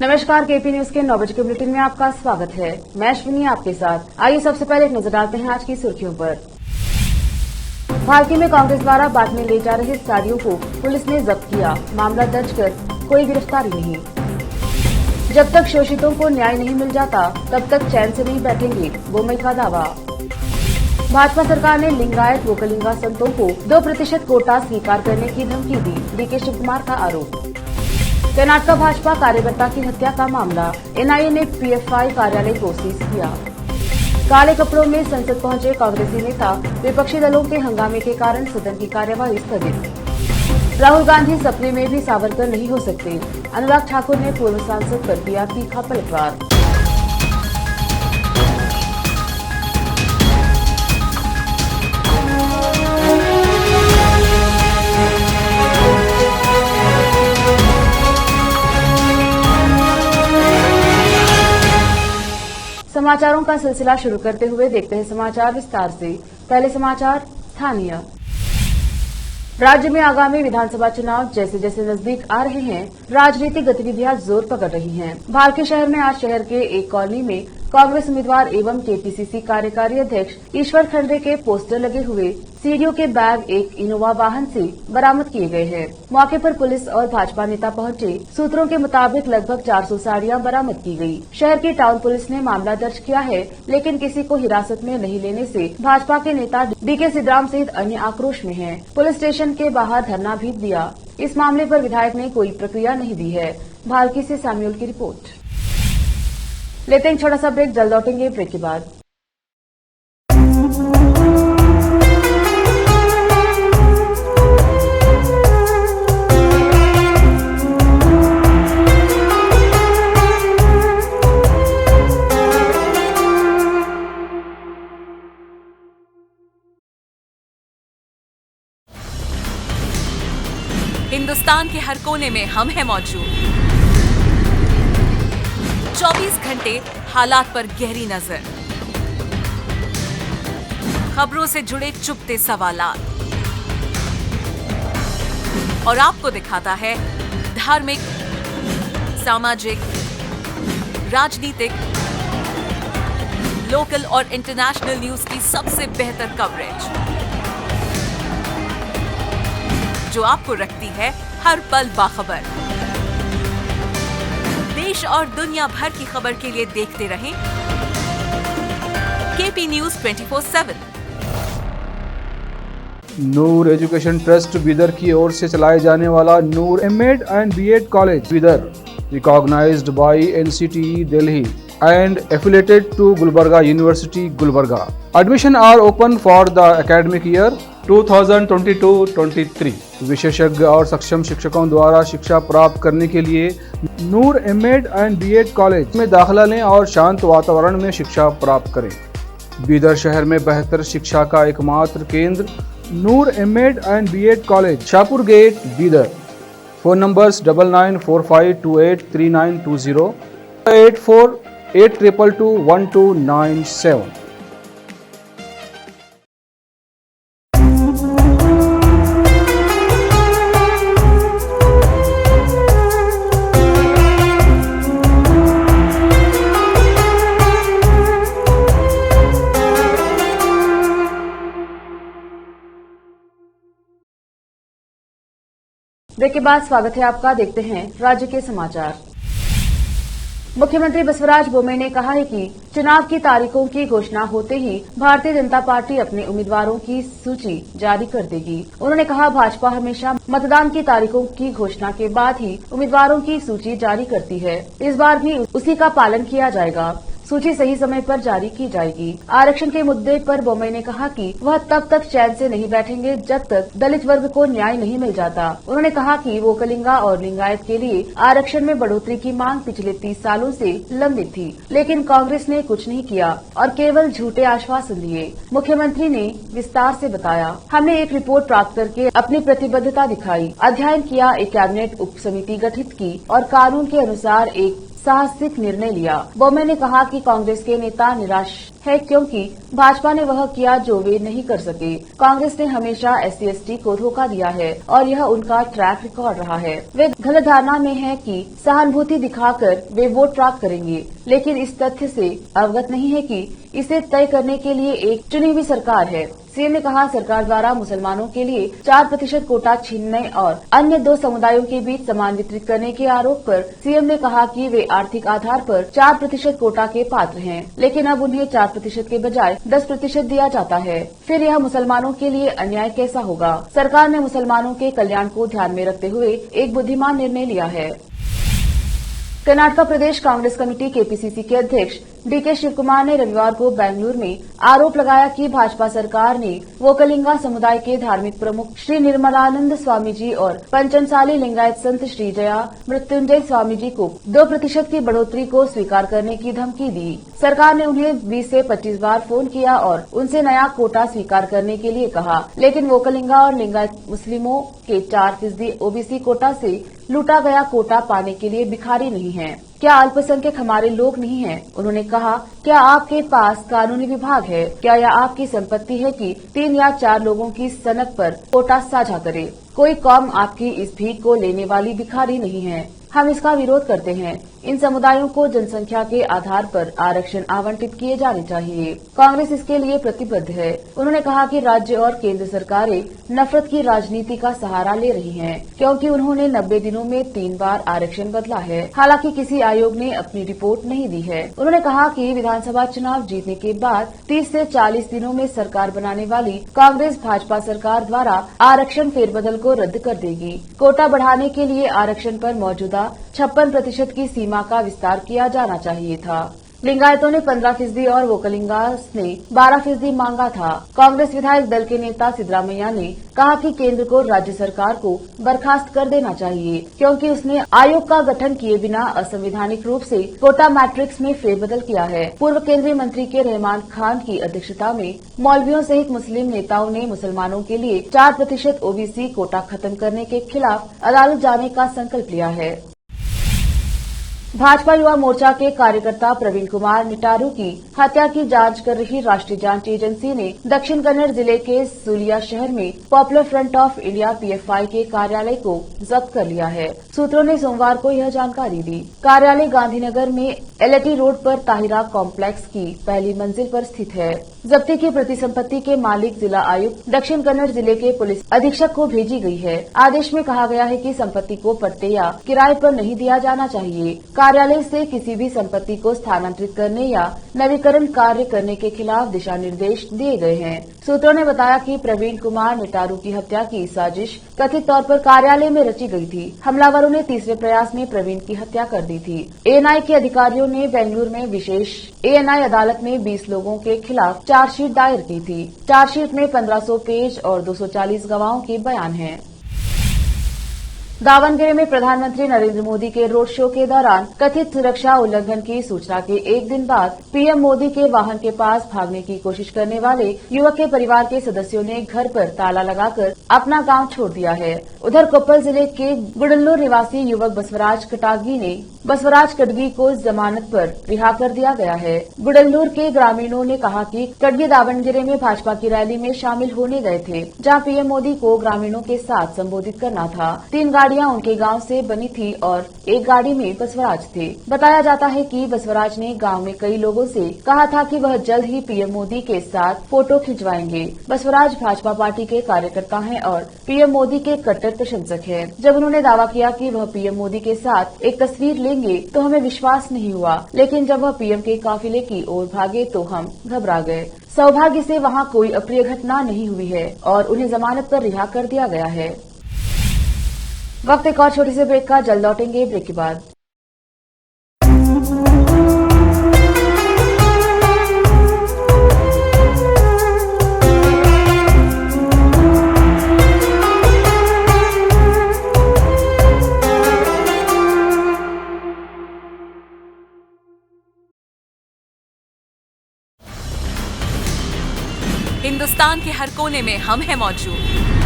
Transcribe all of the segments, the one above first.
नमस्कार, KP news के 9 बजे के बुलेटिन में आपका स्वागत है। मैं अश्विनी आपके साथ। आइए सबसे पहले एक नजर डालते हैं आज की सुर्खियों पर। भालकी में कांग्रेस द्वारा बांटने ले जा रहे साड़ियों को पुलिस ने जब्त किया। मामला दर्ज कर कोई गिरफ्तारी नहीं। जब तक शोषितों को न्याय नहीं मिल जाता तब तक चैन से नहीं बैठेंगे, बोमई का दावा। भाजपा सरकार ने लिंगायत व कलिंगा संतों को 2% कोटा स्वीकार करने की धमकी दी, डीके शिव कुमार का आरोप। कर्नाटक भाजपा कार्यकर्ता की हत्या का मामला, एनआईए ने पीएफआई कार्यालय को सीज किया। काले कपड़ों में संसद पहुंचे कांग्रेसी नेता, विपक्षी दलों के हंगामे के कारण सदन की कार्यवाही स्थगित। राहुल गांधी सपने में भी सावरकर नहीं हो सकते, अनुराग ठाकुर ने पूर्व सांसद पर किया तीखा पलटवार। समाचारों का सिलसिला शुरू करते हुए देखते हैं समाचार विस्तार से। पहले समाचार स्थानीय। राज्य में आगामी विधानसभा चुनाव जैसे जैसे नजदीक आ रहे हैं, राजनीतिक गतिविधियां जोर पकड़ रही हैं। भालकी शहर में आज शहर के एक कॉलोनी में कांग्रेस उम्मीदवार एवं केपीसीसी कार्यकारी अध्यक्ष ईश्वर खंडे के पोस्टर लगे हुए सीडीओ के बैग एक इनोवा वाहन से बरामद किए गए हैं। मौके पर पुलिस और भाजपा नेता पहुंचे। सूत्रों के मुताबिक लगभग 400 साड़ियां बरामद की गई। शहर की टाउन पुलिस ने मामला दर्ज किया है, लेकिन किसी को हिरासत में नहीं लेने से भाजपा के नेता डीके सिद्धराम सहित अन्य आक्रोश में हैं। पुलिस स्टेशन के बाहर धरना भी दिया। इस मामले पर विधायक ने कोई प्रतिक्रिया नहीं दी है। भालकी से सैमुअल की रिपोर्ट। लेते हैं छोटा सा ब्रेक, जल्द लौटेंगे ब्रेक के बाद। हिंदुस्तान के हर कोने में हम हैं मौजूद। 24 घंटे हालात पर गहरी नजर, खबरों से जुड़े चुपते सवालात और आपको दिखाता है धार्मिक, सामाजिक, राजनीतिक, लोकल और इंटरनेशनल न्यूज की सबसे बेहतर कवरेज, जो आपको रखती है हर पल बाखबर। देश और दुनिया भर की खबर के लिए देखते रहें KP news 24/7। Noor education trust Bidar की ओर से चलाए जाने वाला Noor MEd and BEd college Bidar, recognised by NCTE Delhi and affiliated to Gulbarga University, Gulbarga. Admission are open for the academic year 2022-23. विशेषज्ञ और सक्षम शिक्षकों द्वारा शिक्षा प्राप्त करने के लिए नूर एमएड एंड बीएड कॉलेज में दाखिला लें और शांत वातावरण में शिक्षा प्राप्त करें। बीदर शहर में बेहतर शिक्षा का एकमात्र केंद्र Noor MEd and BEd college, Shahpur gate, Bidar. Phone numbers 9945283920, 8482221297। Break के बाद स्वागत है आपका। देखते हैं राज्य के समाचार। मुख्यमंत्री बसवराज बोम्मई ने कहा है कि चुनाव की तारीखों की घोषणा होते ही भारतीय जनता पार्टी अपने उम्मीदवारों की सूची जारी कर देगी। उन्होंने कहा, भाजपा हमेशा मतदान की तारीखों की घोषणा के बाद ही उम्मीदवारों की सूची जारी करती है। इस बार भी उसी का पालन किया जाएगा। सूची सही समय पर जारी की जाएगी। आरक्षण के मुद्दे पर बोम्मई ने कहा कि वह तब तक चैन से नहीं बैठेंगे जब तक दलित वर्ग को न्याय नहीं मिल जाता। उन्होंने कहा कि वो कलिंगा और लिंगायत के लिए आरक्षण में बढ़ोतरी की मांग पिछले 30 सालों से लंबित थी, लेकिन कांग्रेस ने कुछ नहीं किया और केवल झूठे आश्वासन दिए। मुख्यमंत्री ने विस्तार से बताया, हमने एक रिपोर्ट प्राप्त करके अपनी प्रतिबद्धता दिखाई, अध्ययन किया, एक कैबिनेट उप समिति गठित की और कानून के अनुसार एक साहसिक निर्णय लिया। बोम्मे ने कहा कि कांग्रेस के नेता निराश है क्योंकि भाजपा ने वह किया जो वे नहीं कर सके। कांग्रेस ने हमेशा SC/ST को धोखा दिया है और यह उनका ट्रैक रिकॉर्ड रहा है। वे गलत धारणा में हैं कि सहानुभूति दिखाकर वे वोट प्राप्त करेंगे, लेकिन इस तथ्य से अवगत नहीं है कि इसे तय करने के लिए एक चुनी हुई सरकार है। सीएम ने कहा, सरकार द्वारा मुसलमानों के लिए 4% कोटा छीनने और अन्य 2 समुदायों के बीच समान वितरित करने के आरोप पर सीएम ने कहा कि वे आर्थिक आधार पर 4% कोटा के पात्र हैं, लेकिन अब उन्हें 4% के बजाय 10% दिया जाता है। फिर यह मुसलमानों के लिए अन्याय कैसा होगा? सरकार ने मुसलमानों के कल्याण को ध्यान में रखते हुए एक बुद्धिमान निर्णय लिया है। कर्नाटक प्रदेश कांग्रेस कमेटी KPCC के अध्यक्ष DK शिवकुमार ने रविवार को बेंगलुरु में आरोप लगाया कि भाजपा सरकार ने वोकलिंगा समुदाय के धार्मिक प्रमुख श्री निर्मलानंद स्वामी जी और पंचमसाली लिंगायत संत श्री जया मृत्युंजय स्वामी जी को 2% की बढ़ोतरी को स्वीकार करने की धमकी दी। सरकार ने उन्हें 20 से 25 बार फोन किया और उनसे नया कोटा स्वीकार करने के लिए कहा, लेकिन वोकलिंगा और लिंगायत मुस्लिमों के 4% OBC कोटा से लूटा गया कोटा पाने के लिए भिखारी नहीं है। क्या अल्पसंख्यक हमारे लोग नहीं हैं? उन्होंने कहा, क्या आपके पास कानूनी विभाग है? क्या यह आपकी संपत्ति है कि 3 या 4 लोगों की सनक पर कोटा साझा करे? कोई कौम आपकी इस भीख को लेने वाली भिखारी नहीं है। हम इसका विरोध करते हैं। इन समुदायों को जनसंख्या के आधार पर आरक्षण आवंटित किए जाने चाहिए। कांग्रेस इसके लिए प्रतिबद्ध है। उन्होंने कहा कि राज्य और केंद्र सरकारें नफरत की राजनीति का सहारा ले रही हैं, क्योंकि उन्होंने 90 दिनों में 3 बार आरक्षण बदला है। हालांकि किसी आयोग ने अपनी रिपोर्ट नहीं दी है। उन्होंने कहा कि विधानसभा चुनाव जीतने के बाद 30 से 40 दिनों में सरकार बनाने वाली कांग्रेस भाजपा सरकार द्वारा आरक्षण फेरबदल को रद्द कर देगी। कोटा बढ़ाने के लिए आरक्षण पर मौजूदा 56% की सीमा का विस्तार किया जाना चाहिए था। लिंगायतों ने 15% और वोकलिंगास ने 12% मांगा था। कांग्रेस विधायक दल के नेता सिद्धरामैया ने कहा कि केंद्र को राज्य सरकार को बर्खास्त कर देना चाहिए, क्योंकि उसने आयोग का गठन किए बिना असंवैधानिक रूप से कोटा मैट्रिक्स में फेरबदल किया है। पूर्व केंद्रीय मंत्री के रहमान खान की अध्यक्षता में मौलवियों सहित मुस्लिम नेताओं ने मुसलमानों के लिए 4% OBC कोटा खत्म करने के खिलाफ अदालत जाने का संकल्प लिया है। भाजपा युवा मोर्चा के कार्यकर्ता प्रवीण कुमार निटारू की हत्या की जांच कर रही राष्ट्रीय जांच एजेंसी ने दक्षिण कन्नड़ जिले के सूलिया शहर में popular front of India PFI के कार्यालय को जब्त कर लिया है। सूत्रों ने सोमवार को यह जानकारी दी। कार्यालय गांधीनगर में LAT रोड पर ताहिरा कॉम्प्लेक्स की पहली मंजिल पर स्थित है। जब्ती की प्रतिसंपत्ति के मालिक जिला आयुक्त दक्षिण कन्नड़ जिले के पुलिस अधीक्षक को भेजी गई है। आदेश में कहा गया है कि संपत्ति को पट्टे या किराए पर नहीं दिया जाना चाहिए। कार्यालय से किसी भी संपत्ति को स्थानांतरित करने या नवीकरण कार्य करने के खिलाफ दिशा निर्देश दिए गए हैं। सूत्रों ने बताया कि प्रवीण कुमार निटारू की हत्या की साजिश कथित तौर पर कार्यालय में रची गई थी। हमलावरों ने तीसरे प्रयास में प्रवीण की हत्या कर दी थी। ANI के अधिकारियों ने बेंगलुरु में विशेष ANI अदालत में 20 लोगों के खिलाफ चार्जशीट दायर की थी। चार्जशीट में 1500 पेज और 240 गवाहों के बयान हैं। दावणगेरे में प्रधानमंत्री नरेंद्र मोदी के रोड शो के दौरान कथित सुरक्षा उल्लंघन की सूचना के एक दिन बाद PM मोदी के वाहन के पास भागने की कोशिश करने वाले युवक के परिवार के सदस्यों ने घर पर ताला लगाकर अपना गांव छोड़ दिया है। उधर कोप्पल जिले के गुडल्लूर निवासी युवक बसवराज कटगी को जमानत पर रिहा कर दिया गया है। गुडल्लूर के ग्रामीणों ने कहा कि कटगी दावणगेरे में भाजपा की रैली में शामिल होने गए थे, जहां PM मोदी को ग्रामीणों के साथ संबोधित करना था। 3 गाड़ियां उनके गांव से बनी थी और एक गाड़ी में बसवराज थे। बताया जाता है कि बसवराज ने गांव में कई लोगों से कहा था कि वह जल्द ही PM मोदी के साथ फोटो खिंचवाएंगे। बसवराज भाजपा पार्टी के कार्यकर्ता हैं और PM मोदी के कट्टर प्रशंसक हैं। जब उन्होंने दावा किया कि वह PM मोदी के साथ एक तस्वीर लेंगे तो हमें विश्वास नहीं हुआ, लेकिन जब वह PM के काफिले की ओर भागे तो हम घबरा गए। सौभाग्य से वहां कोई अप्रिय घटना नहीं हुई है और उन्हें जमानत पर रिहा कर दिया गया है। वक्त एक और छोटी सी ब्रेक का, जल्द लौटेंगे ब्रेक के बाद। हिंदुस्तान के हर कोने में हम हैं मौजूद।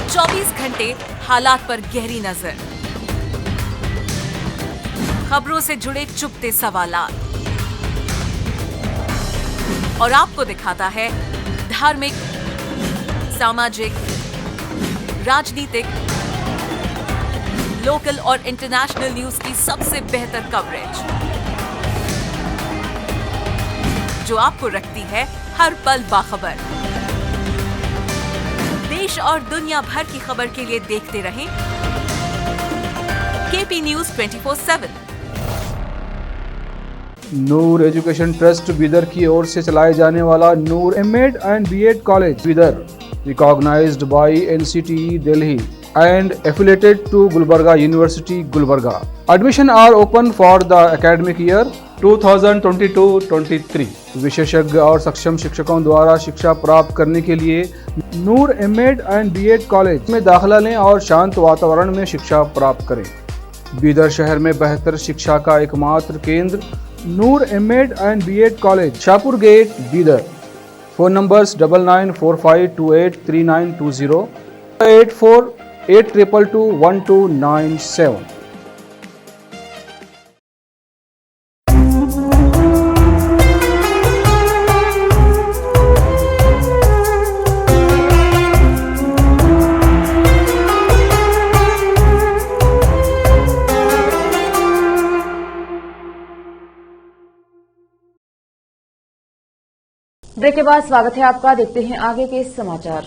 24 घंटे हालात पर गहरी नजर, खबरों से जुड़े चुपते सवालात और आपको दिखाता है धार्मिक, सामाजिक, राजनीतिक, लोकल और इंटरनेशनल न्यूज की सबसे बेहतर कवरेज जो आपको रखती है हर पल बाखबर। देश और दुनिया भर की खबर के लिए देखते रहें KP news 24/7। Noor education trust Bidar की ओर से चलाए जाने वाला Noor MEd and BEd college Bidar, recognised by NCTE Delhi and affiliated to Gulbarga University, Gulbarga. Admission are open for the academic year 2022-23. विशेषज्ञ और सक्षम शिक्षकों द्वारा शिक्षा प्राप्त करने के लिए नूर एमएड एंड बीएड कॉलेज में दाखिला लें और शांत वातावरण में शिक्षा प्राप्त करें। बीदर शहर में बेहतर शिक्षा का एकमात्र केंद्र Noor MEd and BEd college, Shahpur gate, Bidar. Phone numbers 9945283920, 8482221297। Break के बाद स्वागत है आपका। देखते हैं आगे के समाचार।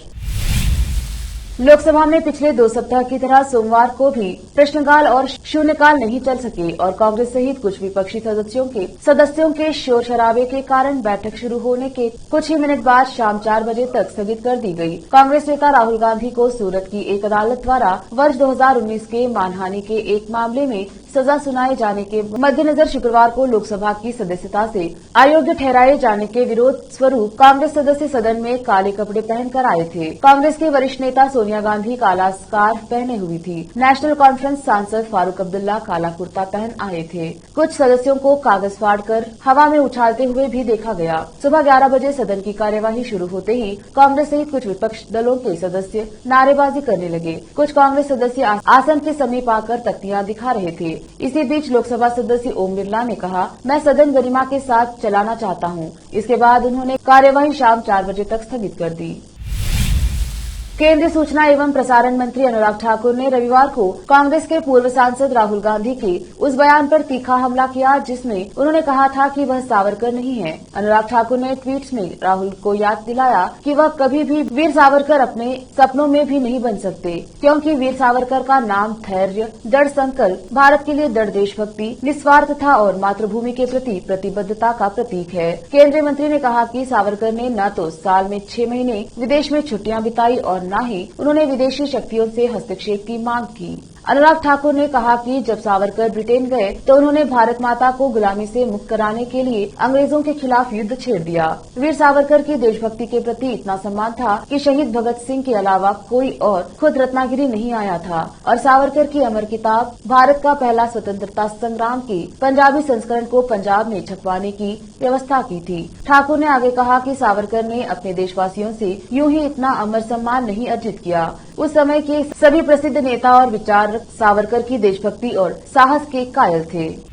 लोकसभा में पिछले 2 सप्ताह की तरह सोमवार को भी प्रश्नकाल और शून्यकाल नहीं चल सके और कांग्रेस सहित कुछ विपक्षी सदस्यों के शोर शराबे के कारण बैठक शुरू होने के कुछ ही मिनट बाद शाम 4 बजे तक स्थगित कर दी गई। कांग्रेस नेता राहुल गांधी को सूरत की एक अदालत द्वारा वर्ष 2019 के मानहानि के एक मामले में सजा सुनाए जाने के मद्देनजर शुक्रवार को लोकसभा की सदस्यता से अयोग्य ठहराए जाने के विरोध स्वरूप कांग्रेस सदस्य सदन में काले कपड़े पहनकर आए थे। कांग्रेस के वरिष्ठ नेता सोनिया गांधी काला स्कार्फ पहने हुई थी। नेशनल कॉन्फ्रेंस सांसद फारूक अब्दुल्ला काला कुर्ता पहन आए थे। कुछ सदस्यों को कागज फाड़कर हवा में उछालते हुए भी देखा गया। सुबह 11 बजे सदन की कार्यवाही शुरू होते ही कांग्रेस सहित कुछ विपक्ष दलों के सदस्य नारेबाजी करने लगे। कुछ कांग्रेस सदस्य आसन के समीप आकर तख्तियां दिखा रहे थे। इसी बीच लोकसभा सदस्य ओम बिरला ने कहा, मैं सदन गरिमा के साथ चलाना चाहता हूं। इसके बाद उन्होंने कार्यवाही शाम 4 बजे तक स्थगित कर दी। केंद्रीय सूचना एवं प्रसारण मंत्री अनुराग ठाकुर ने रविवार को कांग्रेस के पूर्व सांसद राहुल गांधी के उस बयान पर तीखा हमला किया जिसमें उन्होंने कहा था कि वह सावरकर नहीं है। अनुराग ठाकुर ने ट्वीट में राहुल को याद दिलाया कि वह कभी भी वीर सावरकर अपने सपनों में भी नहीं बन सकते, क्योंकि वीर सावरकर का नाम धैर्य, दृढ़ संकल्प, भारत के लिए दृढ़ देशभक्ति, निस्वार्थता और मातृभूमि के प्रति प्रतिबद्धता का प्रतीक है। केंद्रीय मंत्री ने कहा कि सावरकर ने न तो साल में 6 महीने विदेश में छुट्टियां बिताई और न ही उन्होंने विदेशी शक्तियों से हस्तक्षेप की मांग की। अनुराग ठाकुर ने कहा कि जब सावरकर ब्रिटेन गए तो उन्होंने भारत माता को गुलामी से मुक्त कराने के लिए अंग्रेजों के खिलाफ युद्ध छेड़ दिया। वीर सावरकर की देशभक्ति के प्रति इतना सम्मान था कि शहीद भगत सिंह के अलावा कोई और खुद रत्नागिरी नहीं आया था और सावरकर की अमर किताब भारत का पहला स्वतंत्रता संग्राम के पंजाबी संस्करण को पंजाब में छपवाने की व्यवस्था की थी। ठाकुर ने आगे कहा कि सावरकर ने अपने देशवासियों से यूं ही इतना अमर सम्मान नहीं अर्जित किया। उस समय के सभी प्रसिद्ध नेता और विचारक सावरकर की देशभक्ति और साहस के कायल थे।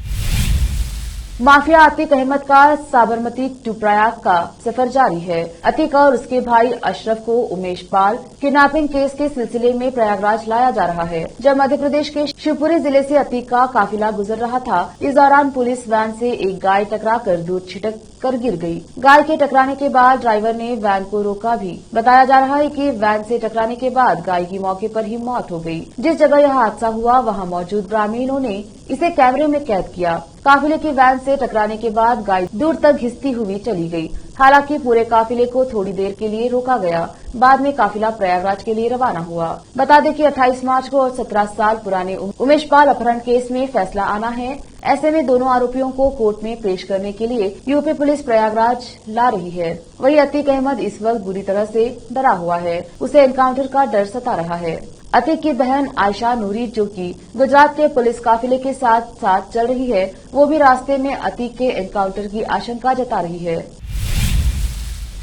माफिया अतीक अहमद का साबरमती टू प्रयाग का सफर जारी है। अतीक और उसके भाई अशरफ को उमेश पाल किडनैपिंग केस के सिलसिले में प्रयागराज लाया जा रहा है। जब मध्य प्रदेश के शिवपुरी जिले से अतीक का काफिला गुजर रहा था, इस दौरान पुलिस वैन से एक गाय टकराकर दूध छिटक कर गिर गई। गाय के टकराने के बाद ड्राइवर ने वैन को रोका भी। बताया जा रहा है कि वैन से टकराने के बाद गाय की मौके पर ही मौत हो गई। जिस जगह यह हादसा हुआ वहां मौजूद ग्रामीणों ने इसे कैमरे में कैद किया। काफिले की वैन से टकराने के बाद गाय दूर तक घिसती हुई चली गई। हालांकि पूरे काफिले को थोड़ी देर के लिए रोका गया। बाद में काफिला प्रयागराज के लिए रवाना हुआ। बता दें कि 28 मार्च को और 17 साल पुराने उमेश पाल अपहरण केस में फैसला आना है। ऐसे में दोनों आरोपियों को कोर्ट में पेश करने के लिए यूपी पुलिस प्रयागराज ला रही है। वहीं अतीक अहमद इस वक्त बुरी तरह से डरा हुआ है। उसे एनकाउंटर का डर सता रहा है। अतीक की बहन आयशा नूरी, जो कि गुजरात के पुलिस काफिले के साथ साथ चल रही है, वो भी रास्ते में अतीक के एनकाउंटर की आशंका जता रही है।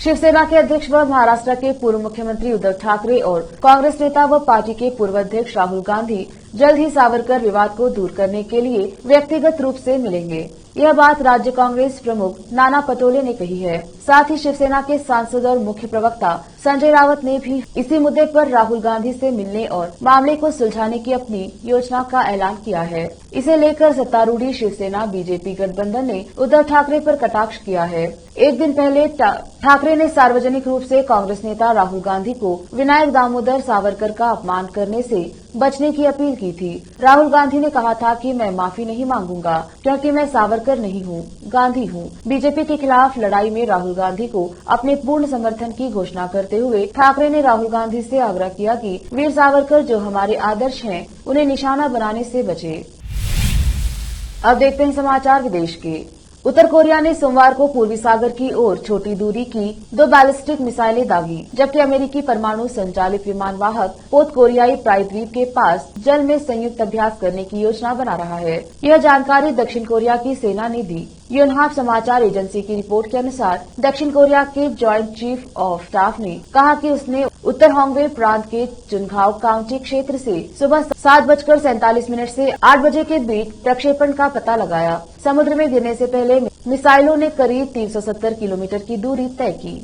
शिवसेना के अध्यक्ष व महाराष्ट्र के पूर्व मुख्यमंत्री उद्धव ठाकरे और कांग्रेस नेता व पार्टी के पूर्व अध्यक्ष राहुल गांधी जल्द ही सावरकर विवाद को दूर करने के लिए व्यक्तिगत रूप से मिलेंगे। यह बात राज्य कांग्रेस प्रमुख नाना पटोले ने कही है। साथ ही शिवसेना के सांसद और मुख्य प्रवक्ता संजय रावत ने भी इसी मुद्दे पर राहुल गांधी से मिलने और मामले को सुलझाने की अपनी योजना का ऐलान किया है। इसे लेकर सत्तारूढ़ी शिवसेना बीजेपी गठबंधन ने उद्धव ठाकरे पर कटाक्ष किया है। एक दिन पहले ठाकरे ने सार्वजनिक रूप से कांग्रेस नेता राहुल गांधी को विनायक दामोदर सावरकर का अपमान करने से बचने की अपील की थी। राहुल गांधी ने कहा था कि मैं माफी नहीं मांगूंगा क्योंकि मैं सावरकर नहीं हूं, गांधी हूं। बीजेपी के खिलाफ लड़ाई में राहुल गांधी को अपने पूर्ण समर्थन की घोषणा करते हुए ठाकरे ने राहुल गांधी से आग्रह किया कि वीर सावरकर जो हमारे आदर्श हैं, उन्हें निशाना बनाने से बचे। अब देखते हैं समाचार विदेश के। उत्तर कोरिया ने सोमवार को पूर्वी सागर की ओर छोटी दूरी की 2 बैलिस्टिक मिसाइलें दागी, जबकि अमेरिकी परमाणु संचालित विमान वाहक पोत कोरियाई प्रायद्वीप के पास जल में संयुक्त अभ्यास करने की योजना बना रहा है। यह जानकारी दक्षिण कोरिया की सेना ने दी। योनहाप समाचार एजेंसी की रिपोर्ट के अनुसार दक्षिण कोरिया के ज्वाइंट चीफ ऑफ स्टाफ ने कहा कि उसने उत्तर होंगवे प्रांत के चुनघाओ काउंटी क्षेत्र से सुबह 7:47 से 8 बजे के बीच प्रक्षेपण का पता लगाया। समुद्र में गिरने से पहले मिसाइलों ने करीब 370 किलोमीटर की दूरी तय की।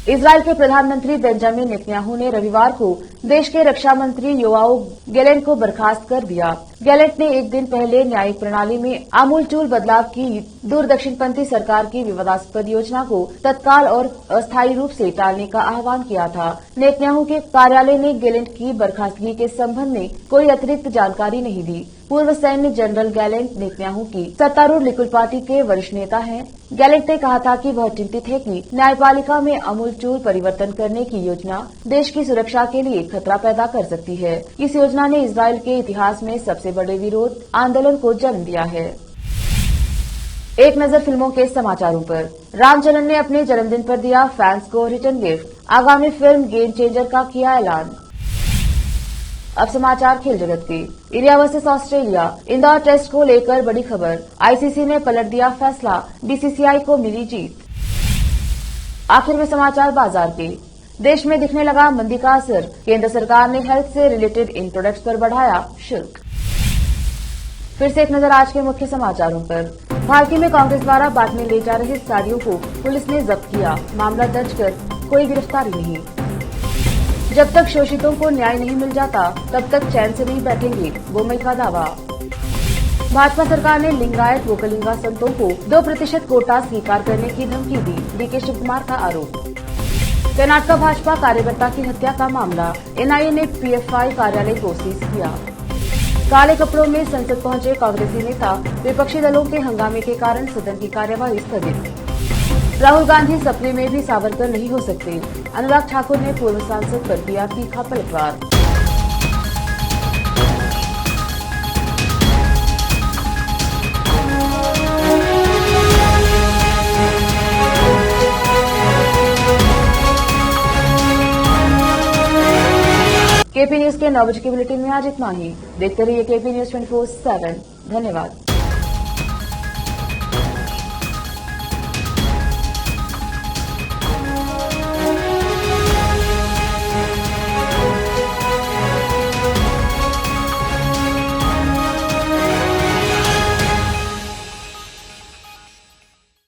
इजराइल के प्रधानमंत्री बेंजामिन नेतन्याहू ने रविवार को देश के रक्षा मंत्री योआव गैलेंट को बर्खास्त कर दिया। गैलेंट ने एक दिन पहले न्यायिक प्रणाली में आमूलचूल बदलाव की दूर दक्षिणपंथी सरकार की विवादास्पद योजना को तत्काल और अस्थायी रूप से टालने का आह्वान किया था। नेतन्याहू के कार्यालय ने गैलेंट की बर्खास्तगी के संबंध में कोई अतिरिक्त जानकारी नहीं दी। पूर्व सैन्य जनरल गैलेंट नेतन्याहू की सत्तारूढ़ लिकुड पार्टी के वरिष्ठ नेता हैं। गैलेंट ने कहा था कि वह चिंतित है कि न्यायपालिका में आमूलचूल परिवर्तन करने की योजना देश की सुरक्षा के लिए खतरा पैदा कर सकती है। इस योजना ने इजराइल के इतिहास में सबसे बड़े विरोध आंदोलन को जन्म दिया है। एक नजर फिल्मों के समाचारों पर। रामचरण ने अपने जन्मदिन पर दिया फैंस को रिटर्न गिफ्ट। आगामी फिल्म गेम चेंजर का किया ऐलान। अब समाचार खेल जगत के। India versus Australia Indore test को लेकर बड़ी खबर। आईसीसी ने पलट दिया फैसला, बीसीसीआई को मिली जीत। आखिर में समाचार बाजार के। देश में दिखने लगा मंदी का असर। केंद्र सरकार ने हेल्थ से रिलेटेड इन प्रोडक्ट्स पर बढ़ाया शुल्क। फिर से एक नजर आज के मुख्य समाचारों पर। भारती में कांग्रेस द्वारा बांटने ले जा रही साड़ियों को पुलिस ने जब्त किया। मामला दर्ज कर कोई गिरफ्तारी नहीं। जब तक शोषितों को न्याय नहीं मिल जाता तब तक चैन से नहीं बैठेंगे, बोमई का दावा। भाजपा सरकार ने लिंगायत वोकलिंगा संतों को 2% कोटा स्वीकार करने की धमकी दी, डीके शिव कुमार का आरोप। कर्नाटक भाजपा कार्यकर्ता की हत्या का मामला, एनआईए ने पीएफआई कार्यालय को सीज किया। काले कपड़ों में संसद पहुंचे कांग्रेसी नेता, विपक्षी दलों के हंगामे के कारण सदन की कार्यवाही स्थगित। राहुल गांधी सपने में भी सावरकर नहीं हो सकते, अनुराग ठाकुर ने पूर्व सांसद पर किया तीखा पलटवार। केपी न्यूज के 9 बजे के बुलेटिन में आज इतना ही। देखते रहिए केपी न्यूज 24/7। धन्यवाद।